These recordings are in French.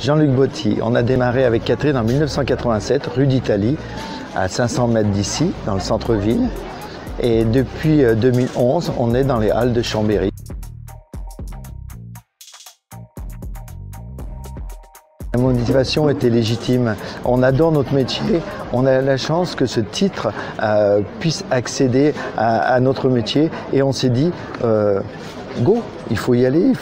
Jean-Luc Botti, on a démarré avec Catherine en 1987, rue d'Italie, à 500 mètres d'ici, dans le centre-ville. Et depuis 2011, on est dans les Halles de Chambéry. La motivation était légitime. On adore notre métier. On a la chance que ce titre puisse accéder à notre métier. Et on s'est dit, go, il faut y aller,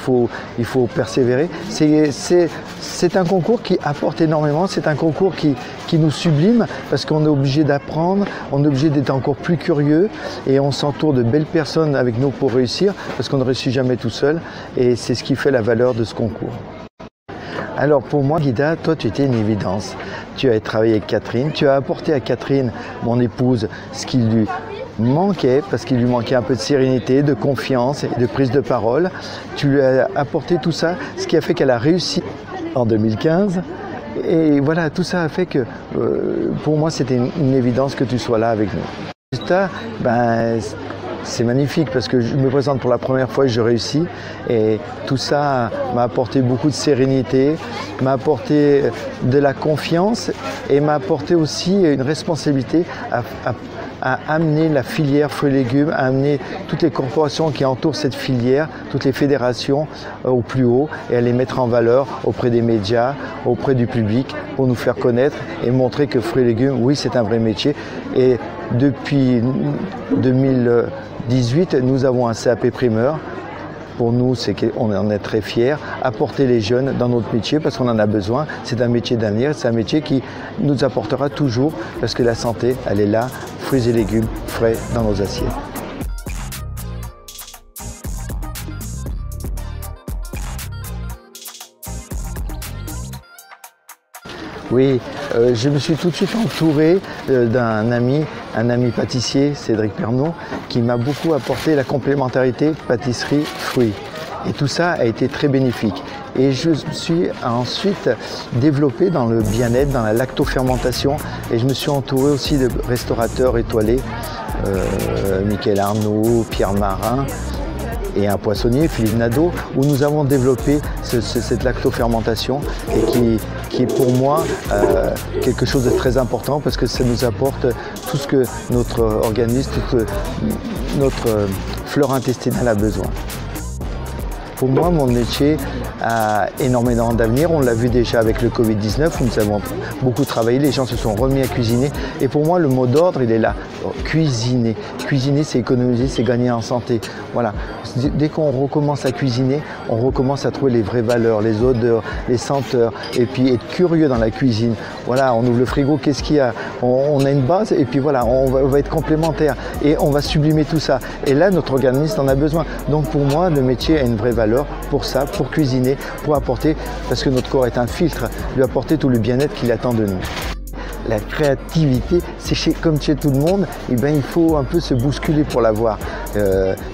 il faut persévérer. C'est un concours qui apporte énormément. C'est un concours qui nous sublime parce qu'on est obligé d'apprendre, on est obligé d'être encore plus curieux et on s'entoure de belles personnes avec nous pour réussir parce qu'on ne réussit jamais tout seul. Et c'est ce qui fait la valeur de ce concours. Alors pour moi, Guida, toi tu étais une évidence. Tu as travaillé avec Catherine, tu as apporté à Catherine, mon épouse, ce qui lui manquait, parce qu'il lui manquait un peu de sérénité, de confiance et de prise de parole. Tu lui as apporté tout ça, ce qui a fait qu'elle a réussi en 2015. Et voilà, tout ça a fait que pour moi c'était une évidence que tu sois là avec nous. Résultat, c'est magnifique parce que je me présente pour la première fois et je réussis. Et tout ça m'a apporté beaucoup de sérénité, m'a apporté de la confiance et m'a apporté aussi une responsabilité à amener la filière fruits et légumes, à amener toutes les corporations qui entourent cette filière, toutes les fédérations au plus haut et à les mettre en valeur auprès des médias, auprès du public pour nous faire connaître et montrer que fruits et légumes, oui, c'est un vrai métier. Et depuis 2018, nous avons un CAP primeur. Pour nous, c'est qu'on en est très fiers. Apporter les jeunes dans notre métier parce qu'on en a besoin. C'est un métier d'avenir, c'est un métier qui nous apportera toujours parce que la santé, elle est là, fruits et légumes frais dans nos assiettes. Oui, je me suis tout de suite entouré d'un ami pâtissier, Cédric Pernaud, qui m'a beaucoup apporté la complémentarité pâtisserie-fruits. Et tout ça a été très bénéfique. Et je me suis ensuite développé dans le bien-être, dans la lactofermentation. Et je me suis entouré aussi de restaurateurs étoilés, Michael Arnaud, Pierre Marin, et un poissonnier, Philippe Nadeau, où nous avons développé cette lactofermentation et qui est pour moi quelque chose de très important parce que ça nous apporte tout ce que notre organisme, toute notre flore intestinale a besoin. Pour moi, mon métier a énormément d'avenir. On l'a vu déjà avec le Covid-19, où nous avons beaucoup travaillé, les gens se sont remis à cuisiner. Et pour moi, le mot d'ordre, il est là, cuisiner. Cuisiner, c'est économiser, c'est gagner en santé. Voilà. Dès qu'on recommence à cuisiner, on recommence à trouver les vraies valeurs, les odeurs, les senteurs, et puis être curieux dans la cuisine. Voilà, on ouvre le frigo, qu'est-ce qu'il y a? On a une base, et puis voilà, on va être complémentaire, et on va sublimer tout ça. Et là, notre organisme en a besoin. Donc pour moi, le métier a une vraie valeur pour ça, pour cuisiner, pour apporter, parce que notre corps est un filtre, lui apporter tout le bien-être qu'il attend de nous. La créativité, c'est comme chez tout le monde, il faut un peu se bousculer pour l'avoir.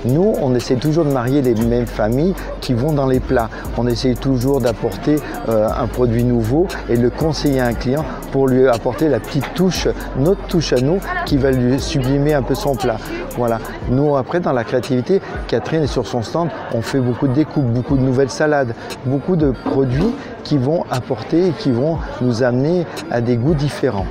Nous, on essaie toujours de marier les mêmes familles qui vont dans les plats. On essaie toujours d'apporter un produit nouveau et de le conseiller à un client pour lui apporter la petite touche, notre touche à nous, qui va lui sublimer un peu son plat. Voilà. Nous, après, dans la créativité, Catherine est sur son stand, on fait beaucoup de découpes, beaucoup de nouvelles salades, beaucoup de produits qui vont apporter et qui vont nous amener à des goûts différents.